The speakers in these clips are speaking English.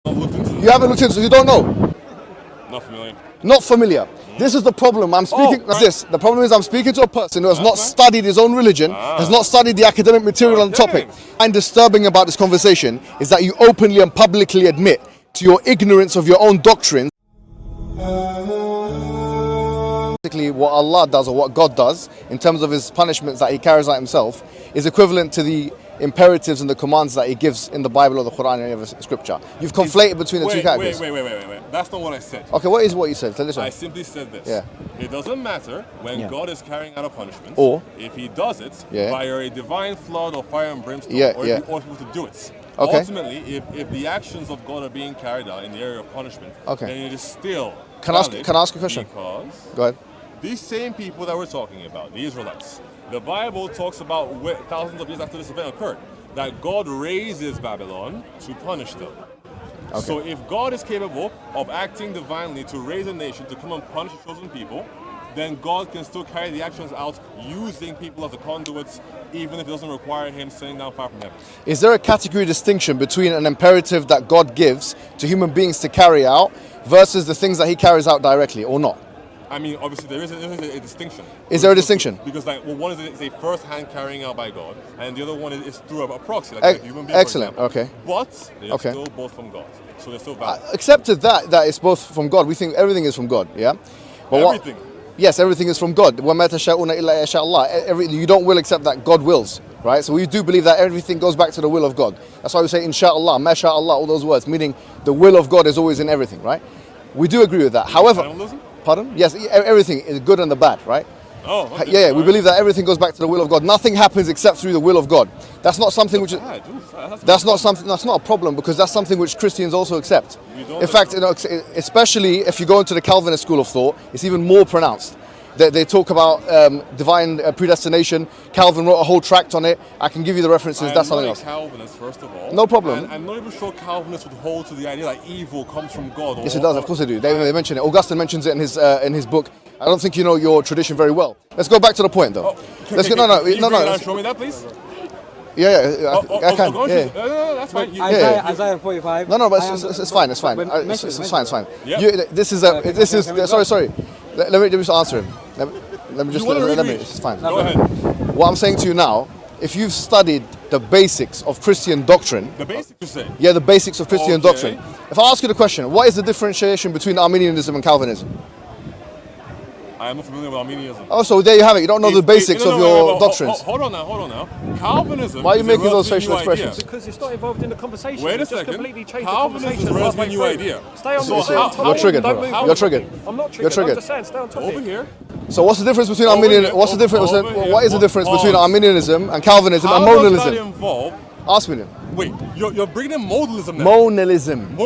You haven't looked into it, so you don't know. Not familiar. Not familiar. This is the problem. I'm speaking. The problem is I'm speaking to a person who has not studied his own religion, has not studied the academic material on the topic. And disturbing about this conversation is that you openly and publicly admit to your ignorance of your own doctrines. Basically, what Allah does or what God does in terms of his punishments that he carries out himself is equivalent to the imperatives and the commands that he gives in the Bible or the Quran or any other scripture. You've conflated between the two categories. Wait. That's not what I said. Okay, what is what you said? I simply said this. Yeah. It doesn't matter when God is carrying out a punishment, or if he does it via a divine flood or fire and brimstone, or if he ought people to do it. Okay. Ultimately, if the actions of God are being carried out in the area of punishment, then it is still Can I ask a question? Because go ahead. These same people that we're talking about, the Israelites, the Bible talks about thousands of years after this event occurred, that God raises Babylon to punish them. Okay. So if God is capable of acting divinely to raise a nation to come and punish the chosen people, then God can still carry the actions out using people as the conduits, even if it doesn't require him sending down fire from heaven. Is there a category distinction between an imperative that God gives to human beings to carry out versus the things that he carries out directly, or not? I mean, obviously there is a distinction. Is there a distinction? Because one is a first-hand carrying out by God, and the other one is through a proxy, like a human being. Excellent. Okay. But they're still both from God, so they're still valid. Accepted that it's both from God. We think everything is from God. Yeah. But everything. Yes, everything is from God. You don't will accept that God wills, right? So we do believe that everything goes back to the will of God. That's why we say inshallah, mashallah, all those words, meaning the will of God is always in everything, right? We do agree with that. However, pardon? Yes, everything is good and the bad, right? Oh, okay. Yeah, we believe that everything goes back to the will of God. Nothing happens except through the will of God. That's not something which is, that's not a problem, because that's something which Christians also accept. In fact, especially if you go into the Calvinist school of thought, it's even more pronounced. They talk about divine predestination. Calvin wrote a whole tract on it. I can give you the references. That's something else. Calvinist, first of all. No problem. And I'm not even sure Calvinists would hold to the idea that evil comes from God. Yes, it does. Of course they do. They mention it. Augustine mentions it in his book. I don't think you know your tradition very well. Let's go back to the point, though. Let's go. No. Show me that, please. Yeah. I can. No, that's fine. Isaiah 45. No, but it's fine. It's fine. It's fine. This is. Sorry. Let me just answer him. Let me. It's fine. Go ahead. What I'm saying to you now, if you've studied the basics of Christian doctrine. The basics, you say? Yeah, the basics of Christian doctrine. If I ask you the question, what is the differentiation between Arminianism and Calvinism? I am not familiar with Arminianism. Oh, so there you have it. You don't know the basics of your doctrines. Hold on now. Calvinism. Why are you making those facial expressions? Because it's not involved in the conversation. Wait a second. Calvinism is a relatively new idea. Stay on topic. You're triggered. You're triggered. I'm not triggered. You're triggered. I'm just saying, stay on topic. Over here. So what's the difference between Arminianism? What is the difference between Arminianism and Calvinism and modalism? Ask me then. Wait, you're bringing in modalism now. Modalism.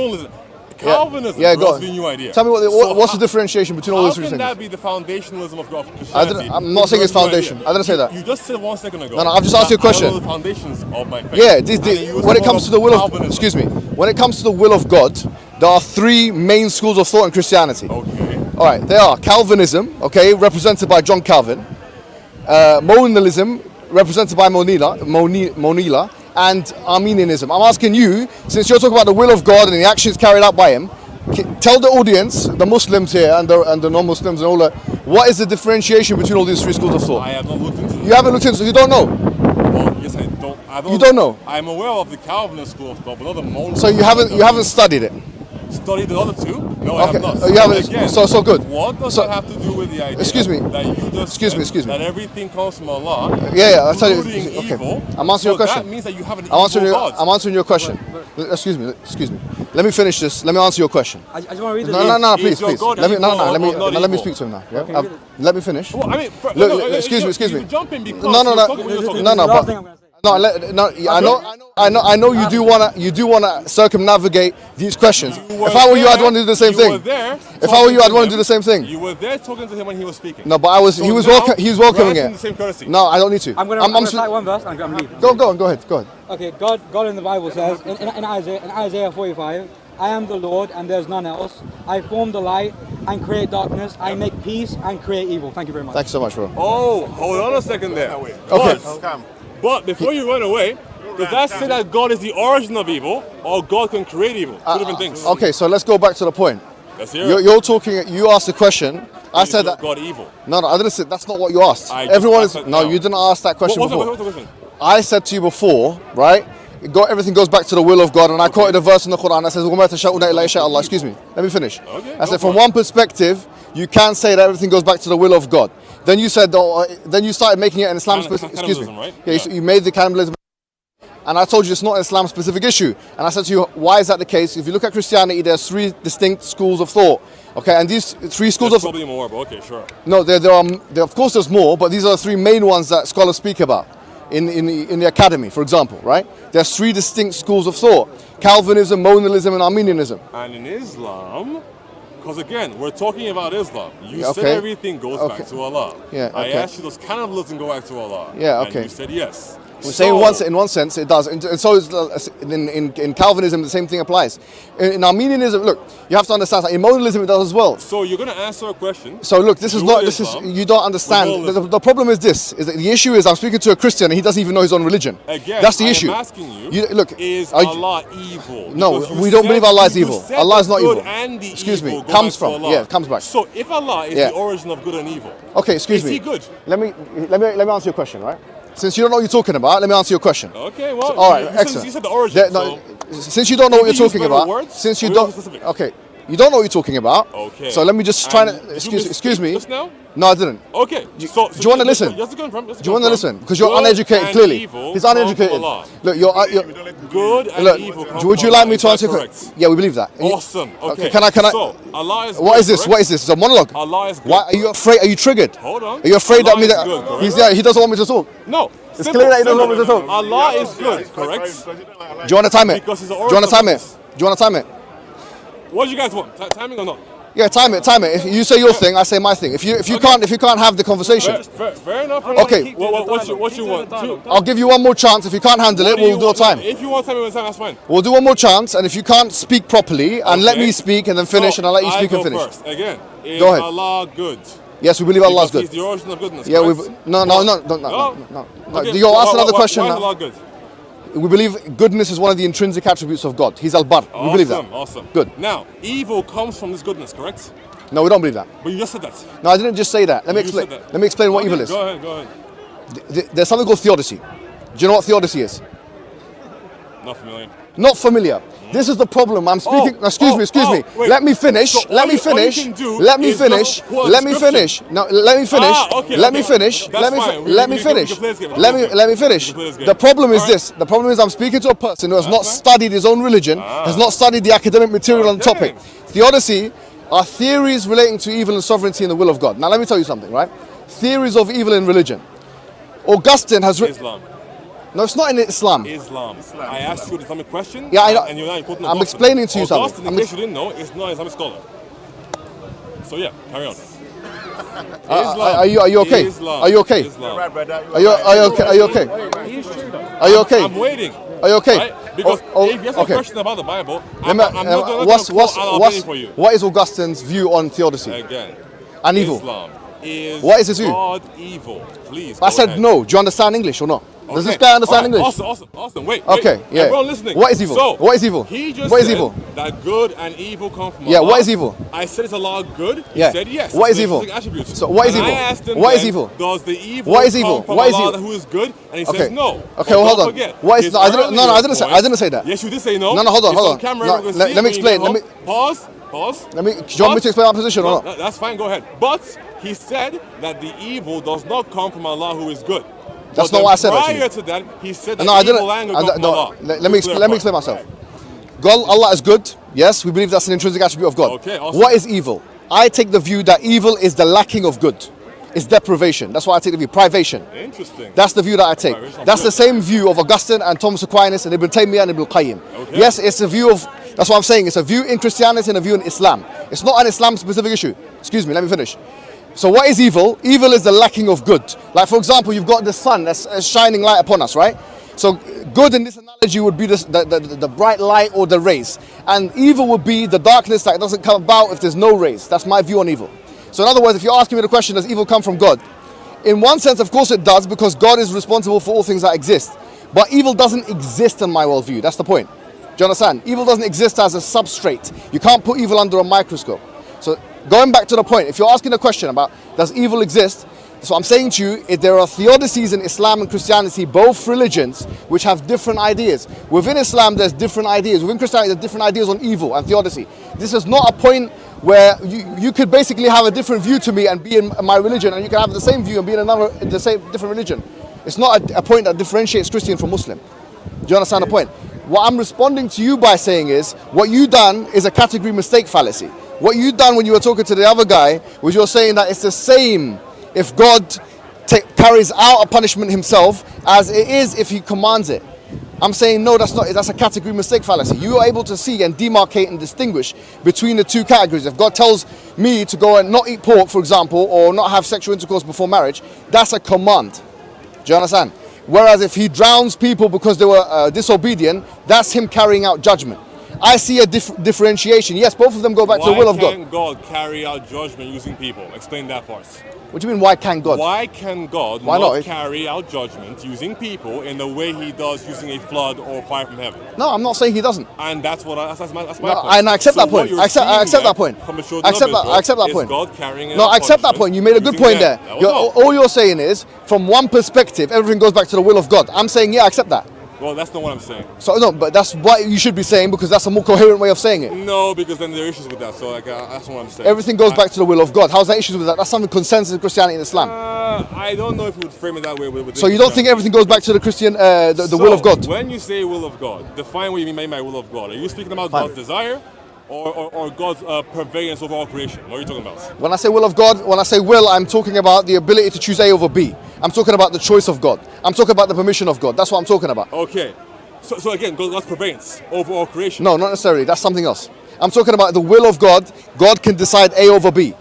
Calvinism is a relatively new idea. Tell me what's the differentiation between all these three things? How can that be the foundationalism of Christianity? I'm not saying it's foundation. I didn't say that. You just said 1 second ago. No, I've just asked you a question. I know the foundations of my faith. Yeah, when it comes to the will of, when it comes to the will of God, there are three main schools of thought in Christianity. Okay. All right, they are Calvinism, represented by John Calvin, Modalism, represented by Monila, and Arminianism. I'm asking you, since you're talking about the will of God and the actions carried out by him, tell the audience, the Muslims here and the non-Muslims and all that, what is the differentiation between all these three schools of thought? I have not looked into it. You haven't looked into it, so you don't know? Well, yes, I don't. You don't know? I'm aware of the Calvinist school of thought, but not the Modalist. So you haven't studied it? Studied the other two? No, I have not. You haven't. Again, so good. What does that have to do with the idea? Excuse me. That you just excuse me. That everything comes from Allah. Yeah. I'll tell you. Okay. Evil, I'm answering your question. That means that you have an evil God. I'm answering your question. Excuse me. Let me finish this. Let me answer your question. I just want to read the No, please. Let me speak to him now. Yeah? Okay, let me finish. Well, I mean, excuse me. You jump in because I know you do wanna circumnavigate these questions. If I were you, I'd want to do the same thing. If I were you, I'd want to do the same thing. You were there talking to him when he was speaking. No, but he was welcoming it. No, I don't need to. I'm gonna cite one verse and I'm leaving. Go ahead. Okay, God in the Bible says in Isaiah 45, I am the Lord and there's none else. I form the light and create darkness. I make peace and create evil. Thank you very much. Thanks so much, bro. Oh, hold on a second there. Okay. But before you run away, Does that say that God is the origin of evil, or God can create evil? Two different things. Okay, so let's go back to the point. Let's hear it. You're talking. You asked the question. I said that. God evil. No, I didn't say. That's not what you asked. I just Everyone asked is. it No, now. you didn't ask that question What's before. the question? I said to you before, right? Everything goes back to the will of God, and I quoted a verse in the Quran that says, وَمَا تَشَاءُونَ إِلَّا يَشَاءَ اللَّهُ. Excuse me. Let me finish. Okay, I go said, for from it. one perspective, you can say that everything goes back to the will of God. Then you said, then you started making it an Islam specific. Excuse me. Cannibalism, right? Yeah, Yeah. you made the cannibalism. And I told you it's not an Islam specific issue. And I said to you, why is that the case? If you look at Christianity, there's 3 distinct schools of thought. Okay, and these 3 schools There's of probably more, but okay, sure. no, there of course there's more, but these are the 3 main ones that scholars speak about in the academy, for example, right? There's 3 distinct schools of thought: Calvinism, Monalism, and Arminianism. And in Islam, because again, we're talking about Islam. You Yeah, said okay. everything goes Okay. back to Allah. Yeah, I okay. asked you, does cannibalism go back to Allah? Yeah, And okay. you said yes. We say in one sense it does, and so is in Calvinism the same thing applies. In Arminianism, look, you have to understand. In Monalism it does as well. So you're going to answer a question. So look, this is Dual not. This is Islam you don't understand. with Monalism. The problem is this: is that the issue is I'm speaking to a Christian and he doesn't even know his own religion. Again, that's the I issue. am asking you, look, is are you- Allah evil? No, Because you we don't said- believe Allah is you evil. said Allah the is not good evil. and the Excuse me, evil go comes back to from Allah. yeah, comes back. So if Allah is Yeah. the origin of good and evil, Okay, excuse is me. he good? Let me answer your question, right? Since you don't know what you're talking about, let me answer your question. Okay, well, All right, you excellent. Said, you said the origin. No, since you don't know what Did you're you use talking better about, words, since you or don't, specific? okay, you don't know what you're talking about. Okay. So let me just try And to did you excuse me. just now? No, I didn't. Okay. Do you want to listen? Just to confirm. Do you want to listen? Because you're uneducated. Clearly, he's uneducated. Look, you're Good and look. evil. come Would you from like Allah. me Is to that answer? correct? Yeah, we believe that. Awesome. Okay. Can I? So Allah is. What good, is this? correct? What is this? It's a monologue. Allah is good. Why are you afraid? Are you triggered? Hold on. Are you afraid Allah that is good, correct? he doesn't want me to talk? No. It's clear that he doesn't want me to talk. Allah is good, correct? Do you want to time it? Because he's the Do you want to time it? origin Do you want to time it? What do you guys want? Timing or not? Yeah, time it. If you say your thing, I say my thing. If you can't have the conversation, Fair enough. Okay. What you want? I'll give you one more chance. If you can't handle it, we'll do a time. If you want time, that's fine. We'll do one more chance, and if you can't speak properly, and let Okay. me speak and then finish, So, and I'll let you I speak and go finish. First. Again, is Go ahead. Allah good? Yes, we believe Allah is Because good. He's the origin of goodness. Yeah, correct? no. Okay. You ask another question Why is now. Allah good? We believe goodness is one of the intrinsic attributes of God. He's Al-Bar. We believe that. Awesome. Good. Now, evil comes from this goodness, correct? No, we don't believe that. But you just said that. No, I didn't just say that. Let me You explain. said that. Let me explain what Okay, evil is. Go ahead. There's something called theodicy. Do you know what theodicy is? Not familiar. Not familiar. This is the problem. I'm speaking. Excuse me. Wait. Let me finish. So Let all me you finish. can do Let me is finish. just pull a Let me finish. No, let me finish. Okay, Let me okay. finish. That's Let me fine. let me We can finish. play this game. Let me finish. We can play this game. The problem is All right. this. The problem is I'm speaking to a person who has not fine. studied his own religion, has not studied the academic material on the Okay. topic. Theodicy are theories relating to evil and sovereignty and the will of God. Now let me tell you something, right? Theories of evil in religion. Augustine has written. Islam. No, it's not in Islam. Islam. I asked you an Islamic question. Yeah, I know. And you're putting I'm Augustine. explaining to you something. Augustine, in case you didn't know, is not an Islamic scholar. So yeah, carry on. Are you okay? Islam. Are you okay? Islam. Are you okay? Are you okay? Are you okay? I'm waiting. Are you okay? Right? Because if you have a question about the Bible, I'm not going to for you. What is Augustine's view on theodicy Again, and evil? Islam is What is his view? God evil? Please. I go said ahead. no. Do you understand English or not? Does this Okay. guy understand All right. English? Awesome. Wait. Okay, yeah. Everyone listening. What is evil? So, What is evil? He just What is said evil? that good and evil come from Yeah, Allah. what is evil? I said it's Allah good. He Yeah. said yes. What It's is evil? specific attributes. So what is And evil? I asked him What is then, evil? Does the evil What is come evil? from What is Allah evil? who is good? And he Okay. says no. Okay, But well, hold don't on. forget, What is his no? I didn't earlier say. point- I didn't say that. Yes, you did say no. No, hold on, It's hold on. Camera, No, everyone can let see me it when you explain, get let home. Pause. Do you want me to explain my position or No, not? that's fine. Go ahead. But he said that the evil does not come from Allah who is good. That's But not what I said, Prior actually. to that, he said that No, I didn't. evil anger comes from Allah. Let me explain myself. God, Allah is good. Yes, we believe that's an intrinsic attribute of God. Okay, awesome. What is evil? I take the view that evil is the lacking of good. It's deprivation. That's why I take the view. Privation. Interesting. That's the view that I take. Privation, That's the good. same view of Augustine and Thomas Aquinas and Ibn Taymiyyah and Ibn Qayyim. Okay. Yes, it's a view of. That's what I'm saying. It's a view in Christianity and a view in Islam. It's not an Islam-specific issue. Excuse me. Let me finish. So what is evil? Evil is the lacking of good. Like for example, you've got the sun that's a shining light upon us, right? So good in this analogy would be the bright light or the rays. And evil would be the darkness that doesn't come about if there's no rays. That's my view on evil. So in other words, if you're asking me the question, does evil come from God? In one sense, of course it does, because God is responsible for all things that exist. But evil doesn't exist in my worldview. That's the point. Do you understand? Evil doesn't exist as a substrate. You can't put evil under a microscope. So going back to the point, if you're asking a question about does evil exist, so I'm saying to you, if there are theodicies in Islam and Christianity, both religions, which have different ideas. Within Islam, there's different ideas. Within Christianity, there's different ideas on evil and theodicy. This is not a point where you could basically have a different view to me and be in my religion, and you can have the same view and be in the same different religion. It's not a point that differentiates Christian from Muslim. Do you understand the point? What I'm responding to you by saying is, what you done is a category mistake fallacy. What you done when you were talking to the other guy was you're saying that it's the same if God carries out a punishment himself as it is if he commands it. I'm saying no, that's not. That's a category mistake fallacy. You are able to see and demarcate and distinguish between the two categories. If God tells me to go and not eat pork, for example, or not have sexual intercourse before marriage, that's a command. Do you understand? Whereas if he drowns people because they were disobedient, that's him carrying out judgment. I see a differentiation. Yes, both of them go back to the will of God. Why can't God carry out judgment using people? Explain that for us. What do you mean, why can't God? Why can God not carry out judgment using people in the way he does using a flood or fire from heaven? No, I'm not saying he doesn't. And that's my point. And I accept that point. I accept that point. I accept that point. God carrying no, I accept that point. You made a good point there. All you're saying is, from one perspective, everything goes back to the will of God. I'm saying, yeah, I accept that. Well, that's not what I'm saying. So no, but that's what you should be saying, because that's a more coherent way of saying it. No, because then there are issues with that. So that's what I'm saying. Everything goes back to the will of God. How's that issues with that? That's something consensus in Christianity and Islam. I don't know if you would frame it that way. So you don't think everything goes back to the Christian, the will of God? When you say will of God, define what you mean by will of God. Are you speaking about God's desire? Or God's purveyance over all creation? What are you talking about? When I say will of God, when I say will, I'm talking about the ability to choose A over B. I'm talking about the choice of God. I'm talking about the permission of God. That's what I'm talking about. Okay. So again, God's purveyance over all creation. No, not necessarily. That's something else. I'm talking about the will of God. God can decide A over B.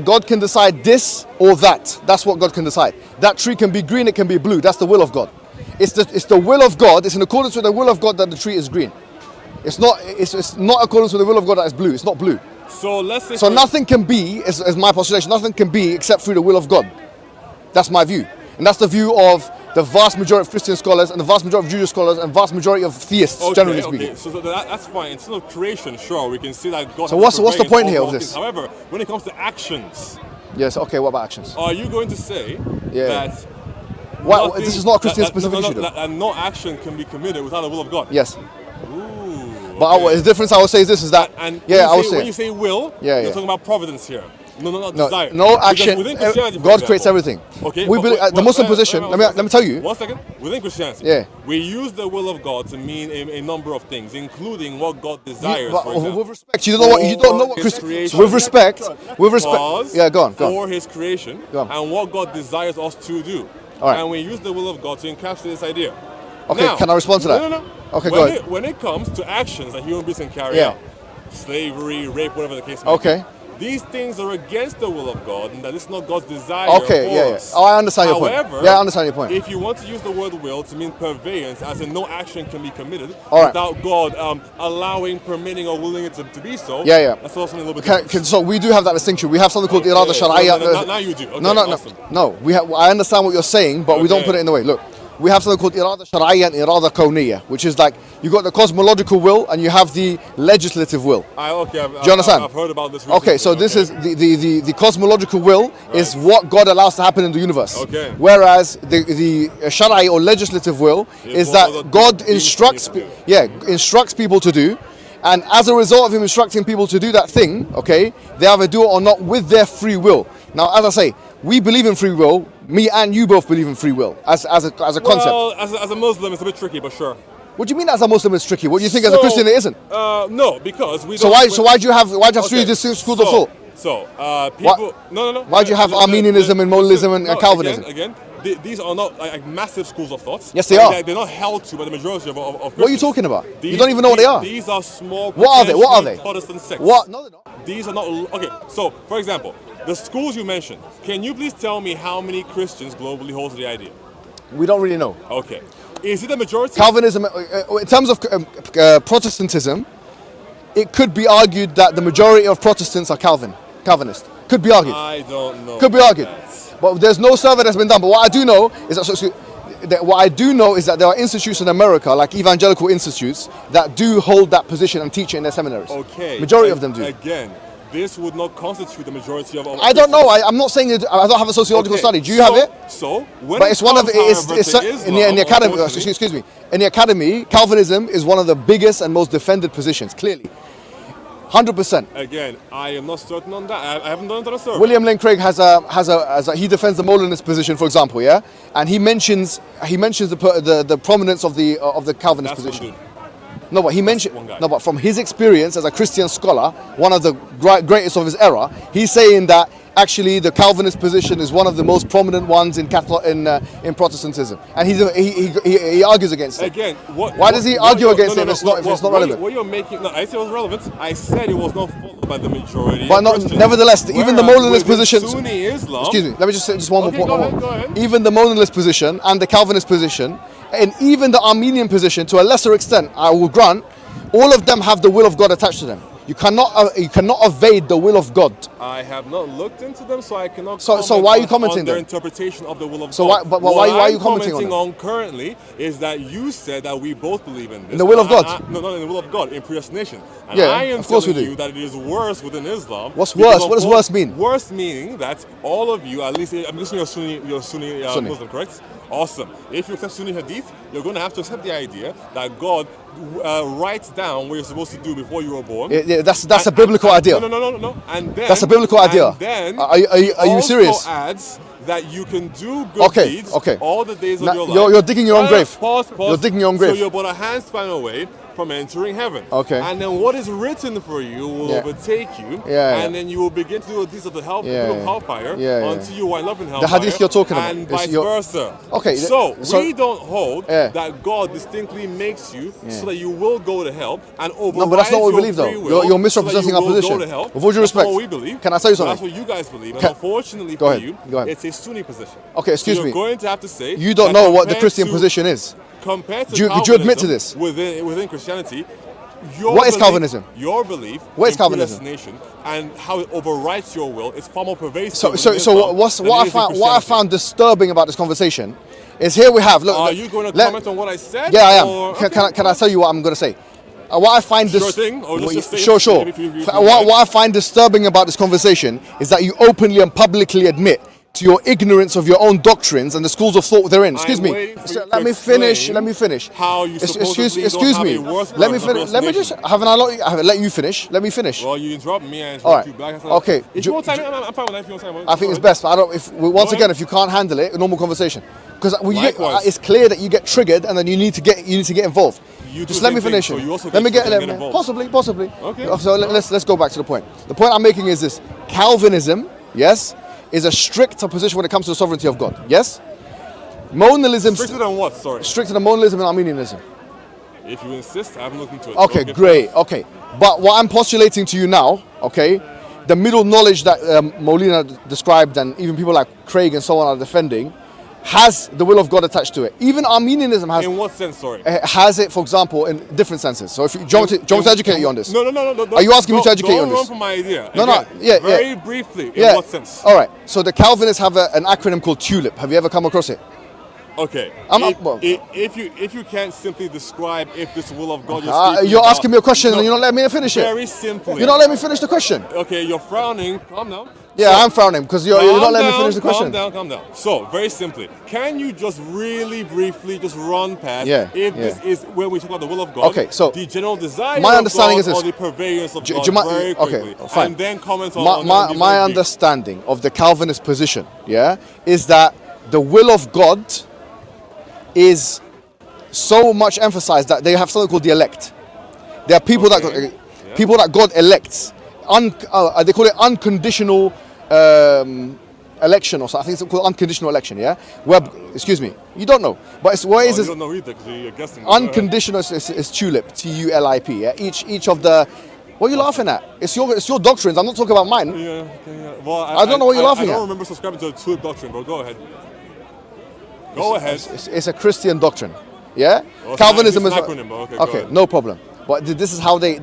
God can decide this or that. That's what God can decide. That tree can be green, it can be blue. That's the will of God. It's the will of God. It's in accordance with the will of God that the tree is green. It's not accordance with the will of God that it's blue. It's not blue. So let's say. So nothing can be, is my postulation, nothing can be except through the will of God. That's my view. And that's the view of the vast majority of Christian scholars and the vast majority of Jewish scholars and vast majority of theists, generally speaking. Okay, so that's fine. Instead of creation, sure, we can see that God. So what's the point here of this? However, when it comes to actions. Yes. Okay. What about actions? Are you going to say that? What? This is not a Christian specific issue. That no action can be committed without the will of God. Yes. Ooh. But the difference I would say is this: is that and I would say when you say will, you're talking about providence here. No, desire. No action. God creates everything. Okay. We believe the Muslim position. Let me tell you. 1 second. Within Christianity, we use the will of God to mean a number of things, including what God desires. With respect, you don't know what Christian. With respect. Yeah, go on. For His creation and what God desires us to do. All right. And we use the will of God to encapsulate this idea. Okay. Now, can I respond to that? No. Okay, go ahead. When it comes to actions that human beings can carry out, slavery, rape, whatever the case may be. These things are against the will of God, and that is not God's desire for us. Oh, I understand your point. However, I understand your point. If you want to use the word will to mean purveyance, as in no action can be committed without God allowing, permitting, or willing it to be so, that's also a little bit different. So we do have that distinction. We have something called irada shar'iyya. Now you do. Okay, No. I understand what you're saying, but we don't put it in the way. Look. We have something called irada shar'iyya and irada kawniyya, which is like you got the cosmological will and you have the legislative will. Do you understand? I've heard about this recently. Okay, so this is the cosmological will is what God allows to happen in the universe. Okay. Whereas the shar'i or legislative will is that God instructs people to do. And as a result of him instructing people to do that thing, they either do it or not with their free will. Now, as I say, we believe in free will. Me and you both believe in free will as a concept. Well, as a Muslim, it's a bit tricky, but sure. What do you mean as a Muslim it's tricky? What do you think as a Christian it isn't? No, because we. So why do you have three distinct schools of thought? People. No. Why do you have Arminianism and modalism and Calvinism? Again, these are not like massive schools of thought. Yes, they are. They're not held to by the majority of Christians. What are you talking about? You don't even know what they are. These are small. What are they? Protestant sects. What? No, they're not. These are not. Okay, so for example, the schools you mentioned. Can you please tell me how many Christians globally hold to the idea? We don't really know. Okay, is it the majority? Calvinism, in terms of Protestantism, it could be argued that the majority of Protestants are Calvinist. Could be argued. I don't know. Could be argued. But there's no survey that's been done. But what I do know is that what I do know is that there are institutes in America, like evangelical institutes, that do hold that position and teach it in their seminaries. Okay. Majority of them do. Again, this would not constitute the majority of. I don't know. I'm not saying it, I don't have a sociological study. Do you have it? But it's one of in the academy. Excuse me. In the academy, Calvinism is one of the biggest and most defended positions. Clearly, 100%. Again, I am not certain on that. I haven't done a survey. William Lane Craig he defends the modalist position, for example, yeah, and he mentions the prominence of the Calvinist position. No, but he mentioned but from his experience as a Christian scholar, one of the greatest of his era, he's saying that actually the Calvinist position is one of the most prominent ones in Protestantism, and he argues against it. Again, why does he argue against it if it's not relevant? What you're making? No, I said it was relevant. I said it was not followed by the majority. But nevertheless, even the modalist position. Sunni Islam. Excuse me. Let me just say one more point. Go ahead. Even the modalist position and the Calvinist position, and even the Armenian position, to a lesser extent, I will grant, all of them have the will of God attached to them. You cannot evade the will of God. I have not looked into them, so I cannot. So why are you commenting on their then? interpretation of the will of God? So why are you commenting on currently is that you said that we both believe in this. In the will of God? No, not in the will of God, in predestination. And yeah, I am of course we telling do. you that it is worse within Islam. What's worse? What does worse mean? Worse meaning that all of you, at least I'm listening to you're Sunni. Muslim, correct? Awesome. If you accept Sunni Hadith, you're going to have to accept the idea that God writes down what you're supposed to do before you were born. Yeah, that's a biblical idea. No. And then that's a biblical idea. And then are you serious? Also adds that you can do good deeds all the days of your life. You're digging your own grave. Pause. You're digging your own grave. So you're about a handspan away from entering heaven. Okay. And then what is written for you will overtake you. And then you will begin to do deeds of the hellfire until you wind up in hellfire. The hadith you're talking about. And vice versa. Okay. So we don't hold that God distinctly makes you so that you will go to hell and override. No, but that's not what we believe, though. You're misrepresenting our position. With all due respect, that's what we believe. Can I tell you something? That's what you guys believe. And unfortunately for you, it's a Sunni position. Okay, excuse me. You're going to have to say you don't know what the Christian position is. Compared to Could you admit to this? Within Christianity, what is Calvinism? Your belief what is Calvinism? Predestination and how it overrides your will is far more pervasive. So what I found disturbing about this conversation is here we have. Look, are you going to comment on what I said? Yeah, I am. Can I tell you what I'm going to say? What I find sure. What I find disturbing about this conversation is that you openly and publicly admit to your ignorance of your own doctrines and the schools of thought they're in. Excuse me. Let me finish. How you excuse me. Let me finish. Let me just let you finish. Let me finish. Well, you interrupt me and interrupt you back. Okay. If you want time, I'm fine with that. If you want time, I think it's best. But if you can't handle it, a normal conversation. Because it's clear that you get triggered and then you need to get involved. Just let me finish it. Let me get involved. Possibly. Okay. So let's go back to the point. The point I'm making is this: Calvinism, yes, is a stricter position when it comes to the sovereignty of God. Yes? Modalism... Stricter than what? Sorry. Stricter than modalism and Armenianism. If you insist, I haven't looked into it. Okay, great. Okay. But what I'm postulating to you now, okay, the middle knowledge that Molina described and even people like Craig and so on are defending, has the will of God attached to it. Even Armenianism has... In what sense, sorry? Has it, for example, in different senses. So if you want me to educate you on this? No. Are you asking me to educate you on this? Don't run from my idea. Very briefly, in what sense? All right. So the Calvinists have an acronym called TULIP. Have you ever come across it? Okay. If you can't simply describe if this will of God you're asking me a question and you're not letting me finish it. Very simply. You're not letting me finish the question. Okay, you're frowning. Calm down. Yeah, I'm frowning because you're not letting me finish the question. Calm down. So, very simply, can you just really briefly just run past this is when we talk about the will of God, okay, so the general desire my understanding of God is this, or the purveyance of God very quickly, okay, fine. and then comment on my understanding of the Calvinist position, is that the will of God is so much emphasized that they have something called the elect. There are people that God elects. They call it unconditional election or something. I think it's called unconditional election, excuse me, you don't know. But it's what is you don't know either because you're guessing. Unconditional is TULIP, TULIP, Each of the... What are you laughing at? It's your doctrines. I'm not talking about mine. Well, I don't know what you're laughing at. I don't remember subscribing to the TULIP doctrine, but go ahead. It's a Christian doctrine, Well, Calvinism is an acronym, okay, no problem. But this is how they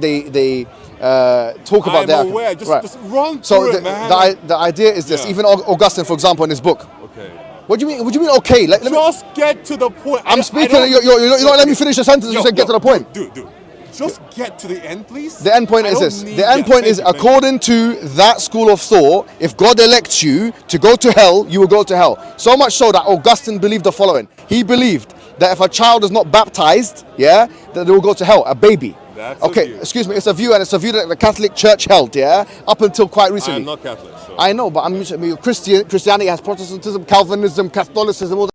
talk about that. I'm aware. Just run through it, man. The idea is this. Even Augustine, for example, in his book. Okay. What do you mean? What do you mean? Okay, let me. Just get to the point. I'm speaking. You're not letting me finish the sentence. You said get to the point. Dude. Just get to the end, please. The end point is this. The end point is, according to that school of thought, if God elects you to go to hell, you will go to hell. So much so that Augustine believed the following. He believed that if a child is not baptized, that they will go to hell, a baby. That's okay, excuse me, it's a view, and it's a view that the Catholic Church held, up until quite recently. I'm not Catholic. So. I know, but Christianity has Protestantism, Calvinism, Catholicism, all that.